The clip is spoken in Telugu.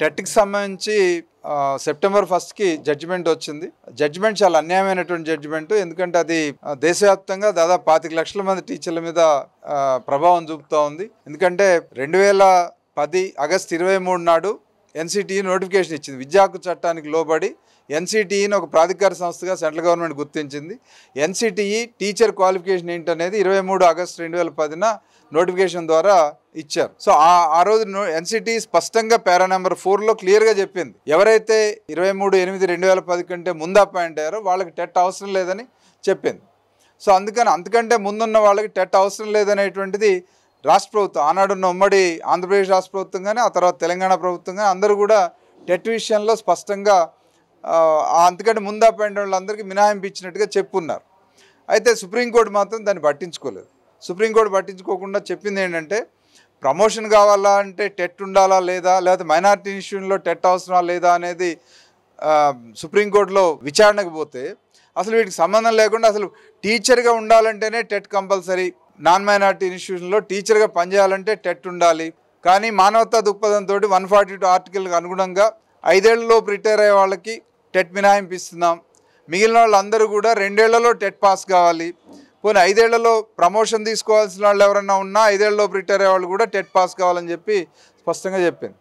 టెట్కి సంబంధించి సెప్టెంబర్ 1కి జడ్జిమెంట్ వచ్చింది. జడ్జిమెంట్ చాలా అన్యాయమైనటువంటి జడ్జిమెంట్. ఎందుకంటే అది దేశవ్యాప్తంగా దాదాపు 25 లక్షల మంది టీచర్ల మీద ప్రభావం చూపుతూ ఉంది. ఎందుకంటే 2010 ఆగస్టు 23 నాడు ఎన్సిటిఈ నోటిఫికేషన్ ఇచ్చింది. విద్యా హక్కు చట్టానికి లోబడి ఎన్సిటిఈని ఒక ప్రాధికార సంస్థగా సెంట్రల్ గవర్నమెంట్ గుర్తించింది. ఎన్సిటిఈ టీచర్ క్వాలిఫికేషన్ ఏంటనేది 23 ఆగస్టు 2010న నోటిఫికేషన్ ద్వారా ఇచ్చారు. సో ఆ రోజు ఎన్సిటిఈ స్పష్టంగా పారా నెంబర్ 4లో క్లియర్గా చెప్పింది, ఎవరైతే 23/8/2010 కంటే ముందు అపాయింట్ అయ్యారో వాళ్ళకి టెట్ అవసరం లేదని చెప్పింది. సో అంతకంటే ముందున్న వాళ్ళకి టెట్ అవసరం లేదనేటువంటిది రాష్ట్ర ప్రభుత్వం, ఆనాడున్న ఉమ్మడి ఆంధ్రప్రదేశ్ రాష్ట్ర ప్రభుత్వం కానీ ఆ తర్వాత తెలంగాణ ప్రభుత్వం కానీ అందరూ కూడా టెట్ విషయంలో స్పష్టంగా అంతకంటే ముందు అపాయింట్ వాళ్ళందరికీ మినహాయింపు ఇచ్చినట్టుగా చెప్పున్నారు. అయితే సుప్రీంకోర్టు మాత్రం దాన్ని పట్టించుకోలేదు. సుప్రీంకోర్టు పట్టించుకోకుండా చెప్పింది ఏంటంటే, ప్రమోషన్ కావాలా అంటే టెట్ ఉండాలా లేదా, లేకపోతే మైనారిటీ ఇన్స్టిట్యూషన్లో టెట్ అవసరమా లేదా అనేది సుప్రీంకోర్టులో విచారణకు పోతే అసలు వీటికి సంబంధం లేకుండా అసలు టీచర్గా ఉండాలంటేనే టెట్ కంపల్సరీ, నాన్ మైనారిటీ ఇన్స్టిట్యూషన్లో టీచర్గా పనిచేయాలంటే టెట్ ఉండాలి. కానీ మానవతా దృక్పథంతో 142 ఆర్టికల్కి అనుగుణంగా 5 ఏళ్లలోపు రిటైర్ అయ్యే వాళ్ళకి టెట్ మినహాయింపు ఇస్తున్నాం. మిగిలిన వాళ్ళందరూ కూడా 2 ఏళ్లలో టెట్ పాస్ కావాలి. పోనీ 5 ఏళ్లలో ప్రమోషన్ తీసుకోవాల్సిన వాళ్ళు ఎవరైనా ఉన్నా 5 ఏళ్లలోపు రిటైర్ అయ్యే వాళ్ళు కూడా టెట్ పాస్ కావాలని చెప్పి స్పష్టంగా చెప్పింది.